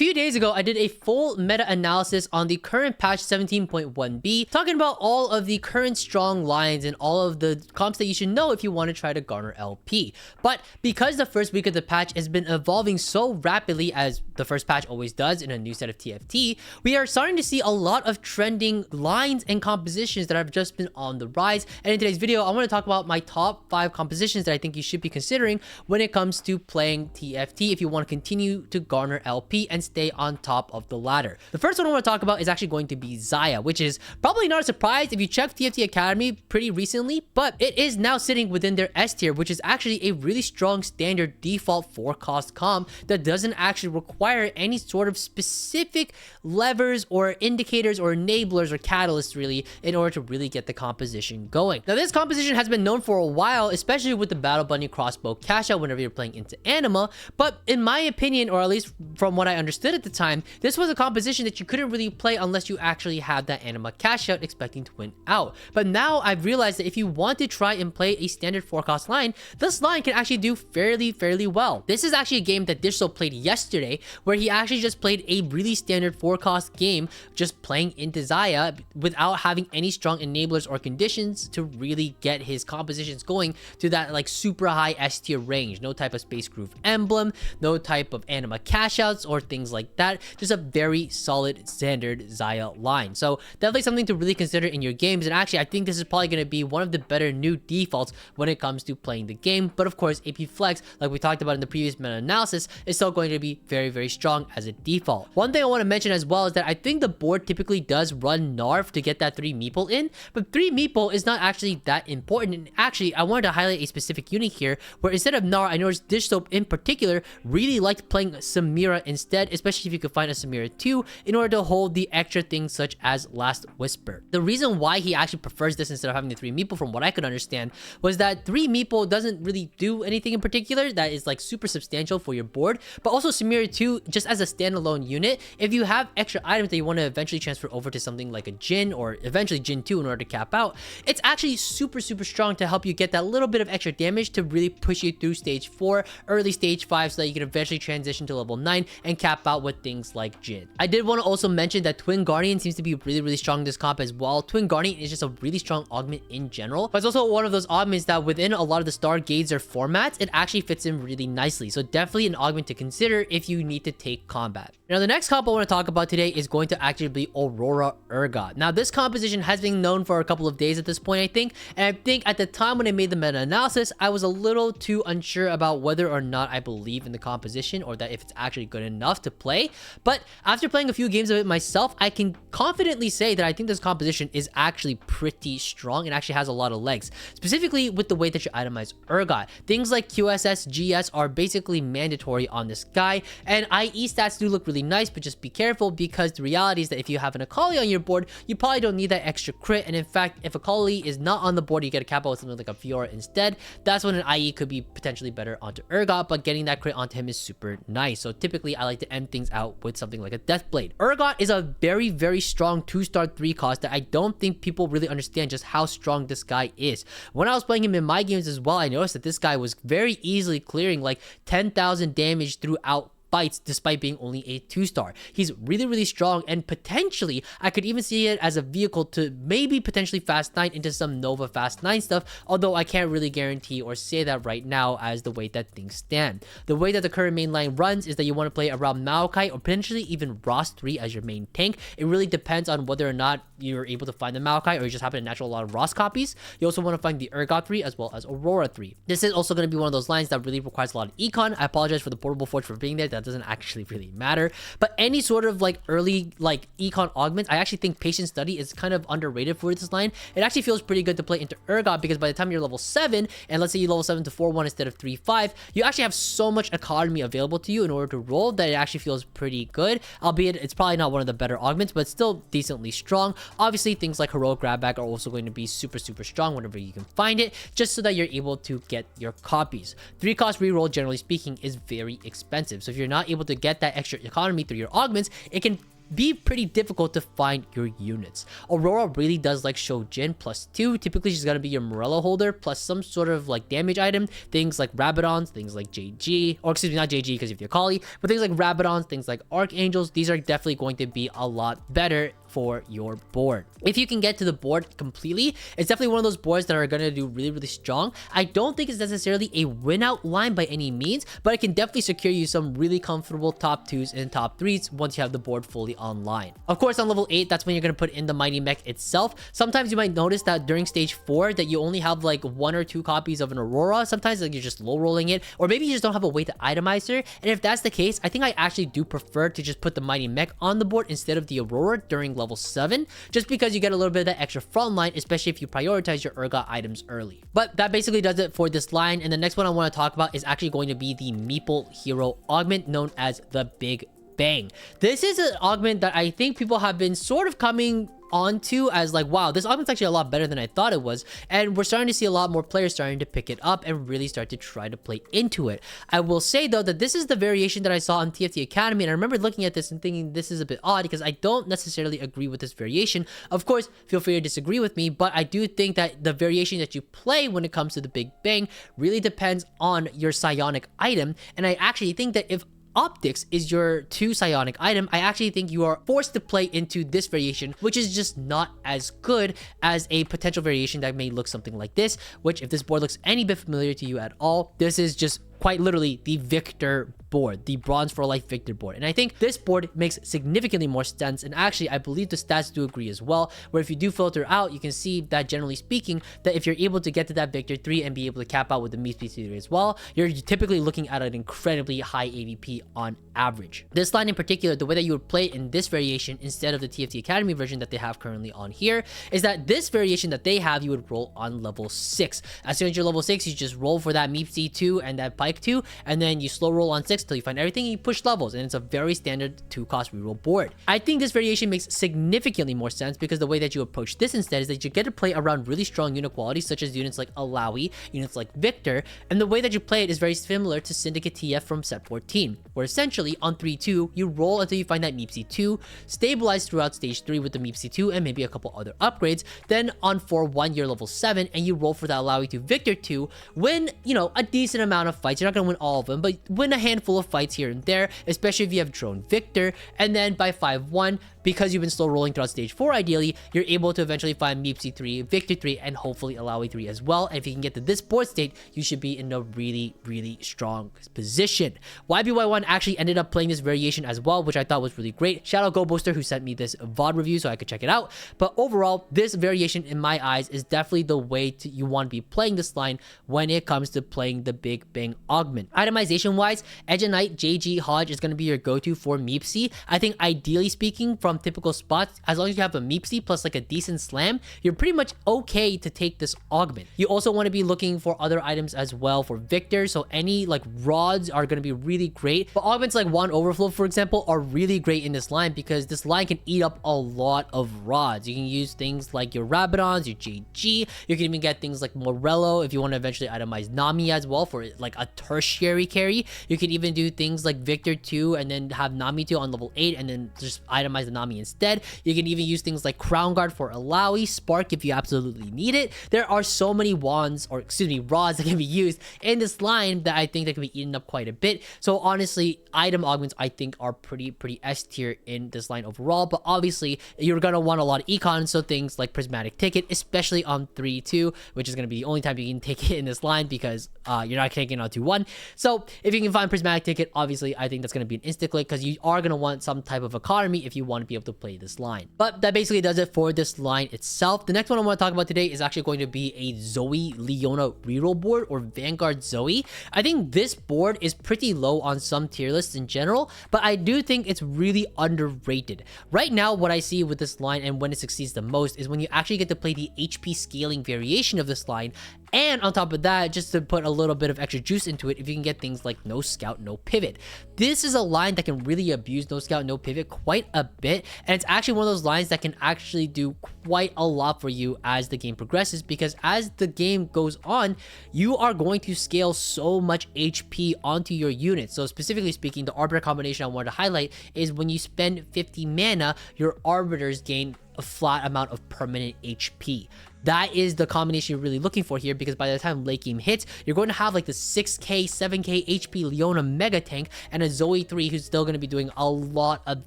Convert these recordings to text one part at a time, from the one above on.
few days ago, I did a full meta-analysis on the current patch 17.1b, talking about all of the current strong lines and all of the comps that you should know if you want to try to garner LP. But because the first week of the patch has been evolving so rapidly, as the first patch always does in a new set of TFT, we are starting to see a lot of trending lines and compositions that have just been on the rise. And in today's video, I want to talk about my top 5 compositions that I think you should be considering when it comes to playing TFT if you want to continue to garner LP and stay on top of the ladder. The first one I want to talk about is actually going to be Xayah, which is probably not a surprise if you checked TFT Academy pretty recently, but it is now sitting within their S tier, which is actually a really strong standard default 4-cost comp that doesn't actually require any sort of specific levers or indicators or enablers or catalysts really in order to really get the composition going. Now this composition has been known for a while, especially with the Battle Bunny crossbow cash out whenever you're playing into Anima, but in my opinion, or at least from what I understood at the time, this was a composition that you couldn't really play unless you actually had that Anima cash out expecting to win out. But now I've realized that if you want to try and play a standard 4-cost line, this line can actually do fairly well. This is actually a game that Digital played yesterday, where he actually just played a really standard 4-cost game, just playing into Xayah without having any strong enablers or conditions to really get his compositions going to that like super high S tier range. No type of Space Groove emblem, no type of Anima cash outs or things like that. Just a very solid standard Xayah line. So definitely something to really consider in your games. And actually, I think this is probably going to be one of the better new defaults when it comes to playing the game. But of course, AP Flex, like we talked about in the previous meta-analysis, is still going to be very strong as a default. One thing I want to mention as well is that I think the board typically does run Narf to get that 3 meeple in, but 3 meeple is not actually that important. And actually, I wanted to highlight a specific unit here where instead of Nar, I noticed Digital in particular really liked playing Samira instead, especially if you could find a Samira 2 in order to hold the extra things such as Last Whisper. The reason why he actually prefers this instead of having the 3 meeple, from what I could understand, was that 3 meeple doesn't really do anything in particular that is like super substantial for your board, but also Samira 2 just as a standalone unit, if you have extra items that you want to eventually transfer over to something like a Jin or eventually Jin 2 in order to cap out, it's actually super strong to help you get that little bit of extra damage to really push you through stage 4, early stage 5, so that you can eventually transition to level 9 and cap out with things like Jin. I did want to also mention that Twin Guardian seems to be really strong in this comp as well. Twin Guardian is just a really strong augment in general, but it's also one of those augments that within a lot of the Stargazer formats, it actually fits in really nicely. So definitely an augment to consider if you need to take combat. Now the next comp I want to talk about today is going to actually be Aurora Urgot. Now this composition has been known for a couple of days at this point, I think, and I think at the time when I made the meta-analysis, I was a little too unsure about whether or not I believe in the composition or that if it's actually good enough to play. But after playing a few games of it myself, I can confidently say that I think this composition is actually pretty strong and actually has a lot of legs, specifically with the way that you itemize Urgot. Things like QSS, GS are basically mandatory on this guy, and IE stats do look really nice, but just be careful because the reality is that if you have an Akali on your board, you probably don't need that extra crit. And in fact, if Akali is not on the board, you get a cap out with something like a Fiora instead. That's when an IE could be potentially better onto Urgot, but getting that crit onto him is super nice. So typically I like to end things out with something like a Deathblade. Urgot is a very strong 2-star 3-cost that I don't think people really understand just how strong this guy is. When I was playing him in my games as well, I noticed that this guy was very easily clearing like 10,000 damage throughout fights despite being only a 2-star. He's really strong, and potentially I could even see it as a vehicle to maybe potentially Fast 9 into some Nova Fast 9 stuff, although I can't really guarantee or say that right now as the way that things stand. The way that the current main line runs is that you want to play around Maokai or potentially even Ross 3 as your main tank. It really depends on whether or not you're able to find the Maokai or you just happen to natural a lot of Ross copies. You also want to find the Urgot 3 as well as Aurora 3. This is also going to be one of those lines that really requires a lot of econ. I apologize for the portable forge for being there. That doesn't actually really matter, but any sort of like early like econ augments, I actually think Patient Study is kind of underrated for this line. It actually feels pretty good to play into Urgot because by the time you're level 7, and let's say you level 7 to 4-1 instead of 3-5, you actually have so much economy available to you in order to roll that it actually feels pretty good, albeit it's probably not one of the better augments, but still decently strong. Obviously things like Heroic Grabback are also going to be super strong whenever you can find it, just so that you're able to get your copies. 3-cost reroll, generally speaking, is very expensive, so if you're not able to get that extra economy through your augments, it can be pretty difficult to find your units. Aurora really does like Shojin +2. Typically she's gonna be your Morello holder plus some sort of like damage item, things like Rabadons, things like JG, or excuse me, not JG because you have the Akali, but things like Rabadons, things like Archangels. These are definitely going to be a lot better for your board. If you can get to the board completely, it's definitely one of those boards that are going to do really strong. I don't think it's necessarily a win out line by any means, but it can definitely secure you some really comfortable top 2s and top 3s once you have the board fully online. Of course, on level 8, that's when you're going to put in the Mighty Mech itself. Sometimes you might notice that during stage 4 that you only have like 1 or 2 copies of an Aurora. Sometimes like you're just low rolling it, or maybe you just don't have a way to itemize her. And if that's the case, I think I actually do prefer to just put the Mighty Mech on the board instead of the Aurora during level 7, just because you get a little bit of that extra front line, especially if you prioritize your Urgot items early. But that basically does it for this line, and the next one I want to talk about is actually going to be the Meeple hero augment known as the Big Bang. This is an augment that I think people have been sort of coming onto as like, wow, this augment's actually a lot better than I thought it was, and we're starting to see a lot more players starting to pick it up and really start to try to play into it. I will say though that this is the variation that I saw on TFT Academy, and I remember looking at this and thinking this is a bit odd because I don't necessarily agree with this variation. Of course, feel free to disagree with me, but I do think that the variation that you play when it comes to the Big Bang really depends on your psionic item, and I actually think that if Optics is your 2 psionic item, I actually think you are forced to play into this variation, which is just not as good as a potential variation that may look something like this, which if this board looks any bit familiar to you at all, this is just quite literally the Victor board, the Bronze for Life Victor board. And I think this board makes significantly more sense, and actually I believe the stats do agree as well, where if you do filter out, you can see that generally speaking, that if you're able to get to that Victor 3 and be able to cap out with the Meepsie 3 as well, you're typically looking at an incredibly high AVP on average. This line in particular, the way that you would play it in this variation instead of the TFT Academy version that they have currently on here, is that this variation that they have, you would roll on level 6. As soon as you're level 6, you just roll for that Meepsie 2 and that Pike 2, and then you slow roll on 6 till you find everything and you push levels, and it's a very standard 2-cost reroll board. I think this variation makes significantly more sense because the way that you approach this instead is that you get to play around really strong unit qualities such as units like Alawi, units like Victor, and the way that you play it is very similar to Syndicate TF from set 14, where essentially on 3-2, you roll until you find that Meepsie 2, stabilize throughout stage 3 with the Meepsie 2 and maybe a couple other upgrades, then on 4-1 you're level 7 and you roll for that Alawi to Victor 2, win, you know, a decent amount of fights. You're not going to win all of them, but win a handful of fights here and there, especially if you have Drone Victor, and then by 5-1, because you've been slow rolling throughout stage 4 ideally, you're able to eventually find Meepsie 3, Victor 3, and hopefully Alawi 3 as well. And if you can get to this board state, you should be in a really strong position. YBY1 actually ended up playing this variation as well, which I thought was really great. Shout out Go Booster who sent me this VOD review so I could check it out. But overall, this variation in my eyes is definitely the way you want to be playing this line when it comes to playing the Big Bang augment. Itemization wise, Edge of Night, JG, Hodge is going to be your go-to for Meepsie. I think ideally speaking, from typical spots, as long as you have a Meepsie plus like a decent slam, you're pretty much okay to take this augment. You also want to be looking for other items as well for Victor, so any like rods are going to be really great. But augments like Wand Overflow, for example, are really great in this line because this line can eat up a lot of rods. You can use things like your Rabadons, your JG, you can even get things like Morello if you want to eventually itemize Nami as well for like a tertiary carry. You can even do things like Victor 2 and then have Nami 2 on level 8 and then just itemize the Nami instead. You can even use things like Crown Guard for Alawi, Spark if you absolutely need it. There are so many wands, or excuse me, rods that can be used in this line that I think that can be eaten up quite a bit. So honestly, item augments I think are pretty S tier in this line overall, but obviously you're gonna want a lot of econ, so things like Prismatic Ticket, especially on 3-2, which is gonna be the only time you can take it in this line because you're not taking it on 2-1. So if you can find Prismatic Ticket, obviously I think that's gonna be an insta click because you are gonna want some type of economy if you want to be able to play this line. But that basically does it for this line itself. The next one I want to talk about today is actually going to be a Zoe Leona reroll board, or Vanguard Zoe. I think this board is pretty low on some tier lists in general, but I do think it's really underrated. Right now, what I see with this line and when it succeeds the most is when you actually get to play the HP scaling variation of this line And on top of that, just to put a little bit of extra juice into it, if you can get things like no scout, no pivot. This is a line that can really abuse no scout, no pivot quite a bit. And it's actually one of those lines that can actually do quite a lot for you as the game progresses, because as the game goes on, you are going to scale so much HP onto your unit. So specifically speaking, the Arbiter combination I wanted to highlight is when you spend 50 mana, your Arbiters gain a flat amount of permanent HP. That is the combination you're really looking for here, because by the time late game hits, you're going to have like the 6k, 7k HP Leona mega tank and a Zoe 3 who's still going to be doing a lot of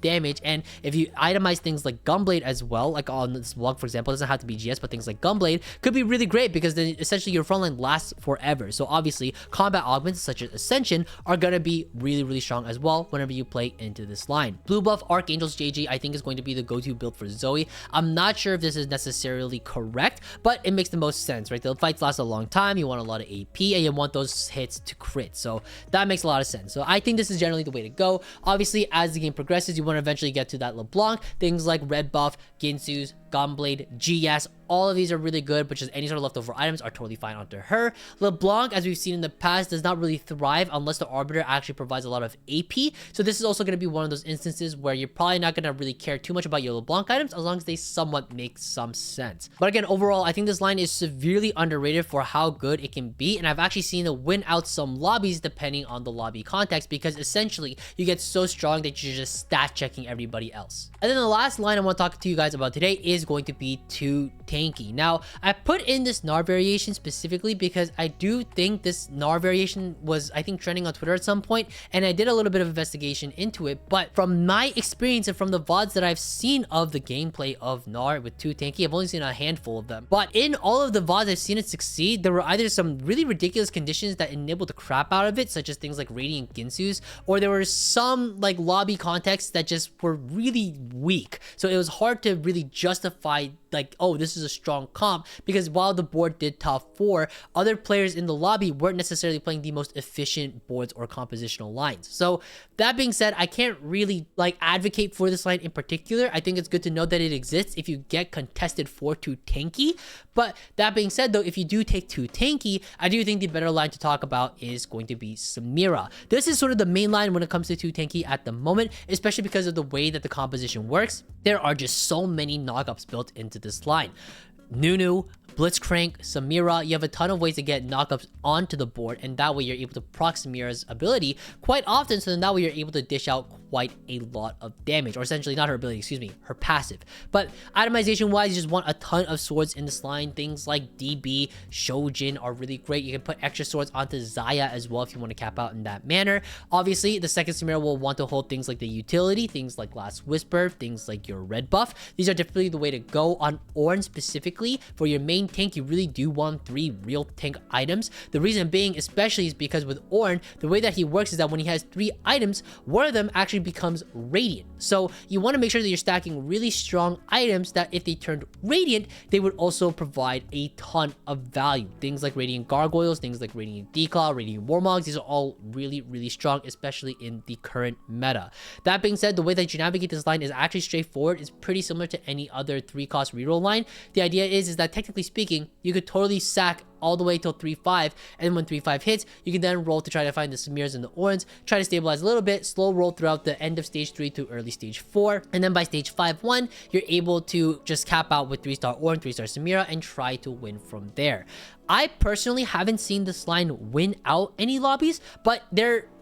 damage. And if you itemize things like Gunblade as well, like on this vlog for example, it doesn't have to be GS, but things like Gunblade could be really great, because then essentially your frontline lasts forever. So obviously combat augments such as Ascension are going to be really strong as well whenever you play into this line. Blue buff Archangel's JG I think is going to be the go-to build for Zoe. I'm not sure if this is necessarily correct, but it makes the most sense, right? The fights last a long time, you want a lot of AP, and you want those hits to crit, so that makes a lot of sense. So I think this is generally the way to go. Obviously, as the game progresses, you want to eventually get to that LeBlanc. Things like red buff, Ginsu's, Gunblade, GS, all of these are really good, but just any sort of leftover items are totally fine onto her. LeBlanc, as we've seen in the past, does not really thrive unless the Arbiter actually provides a lot of AP. So this is also going to be one of those instances where you're probably not going to really care too much about your LeBlanc items as long as they somewhat make some sense. But again, overall, I think this line is severely underrated for how good it can be, and I've actually seen it win out some lobbies depending on the lobby context, because essentially you get so strong that you're just stat checking everybody else. And then the last line I want to talk to you guys about today is going to be too tanky. Now, I put in this Gnar variation specifically because I do think this Gnar variation was, I think, trending on Twitter at some point, and I did a little bit of investigation into it. But from my experience and from the VODs that I've seen of the gameplay of Gnar with too tanky, I've only seen a handful of them. But in all of the VODs I've seen it succeed, there were either some really ridiculous conditions that enabled the crap out of it, such as things like Radiant Ginsu's, or there were some like lobby contexts that just were really weak. So it was hard to really justify like, oh, this is a strong comp, because while the board did top 4, other players in the lobby weren't necessarily playing the most efficient boards or compositional lines. So that being said, I can't really like advocate for this line in particular. I think it's good to know that it exists if you get contested for too tanky. But that being said though, if you do take too tanky, I do think the better line to talk about is going to be Samira. This is sort of the main line when it comes to too tanky at the moment, especially because of the way that the composition works. There are just so many knockups built into this line. Nunu, Blitzcrank, Samira, you have a ton of ways to get knockups onto the board, and that way you're able to proc Samira's ability quite often, so then that way you're able to dish out quite a lot of damage, or essentially not her ability, excuse me, her passive. But itemization wise, you just want a ton of swords in this line. Things like DB, Shojin are really great. You can put extra swords onto Xayah as well if you want to cap out in that manner. Obviously, the second Samira will want to hold things like the utility, things like Last Whisper, things like your red buff. These are definitely the way to go. On Ornn specifically, for your main tank, you really do want 3 real tank items. The reason being especially is because with Ornn, the way that he works is that when he has 3 items, one of them actually becomes Radiant. So you want to make sure that you're stacking really strong items that if they turned Radiant, they would also provide a ton of value. Things like Radiant Gargoyles, things like Radiant Declaw, Radiant Warmogs, these are all really strong, especially in the current meta. That being said, the way that you navigate this line is actually straightforward. It's pretty similar to any other 3-cost reroll line. The idea is that technically speaking, you could totally sack all the way till 3-5, and when 3-5 hits, you can then roll to try to find the Samiras and the Ornns, try to stabilize a little bit, slow roll throughout the end of stage 3 to early stage 4, and then by stage 5-1, you're able to just cap out with 3-star Ornn, 3-star Samira, and try to win from there. I personally haven't seen this line win out any lobbies, but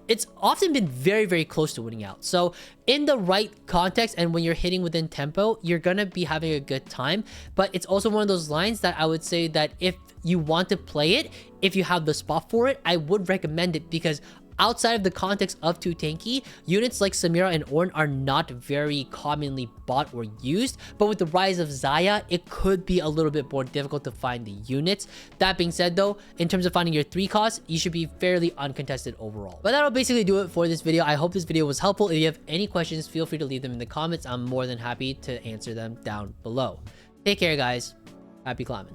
it's often been very close to winning out. So in the right context and when you're hitting within tempo, you're gonna be having a good time. But it's also one of those lines that I would say that if you want to play it, if you have the spot for it, I would recommend it, because outside of the context of too tanky, units like Samira and Ornn are not very commonly bought or used, but with the rise of Xayah, it could be a little bit more difficult to find the units. That being said though, in terms of finding your 3 costs, you should be fairly uncontested overall. But that'll basically do it for this video. I hope this video was helpful. If you have any questions, feel free to leave them in the comments. I'm more than happy to answer them down below. Take care guys. Happy climbing.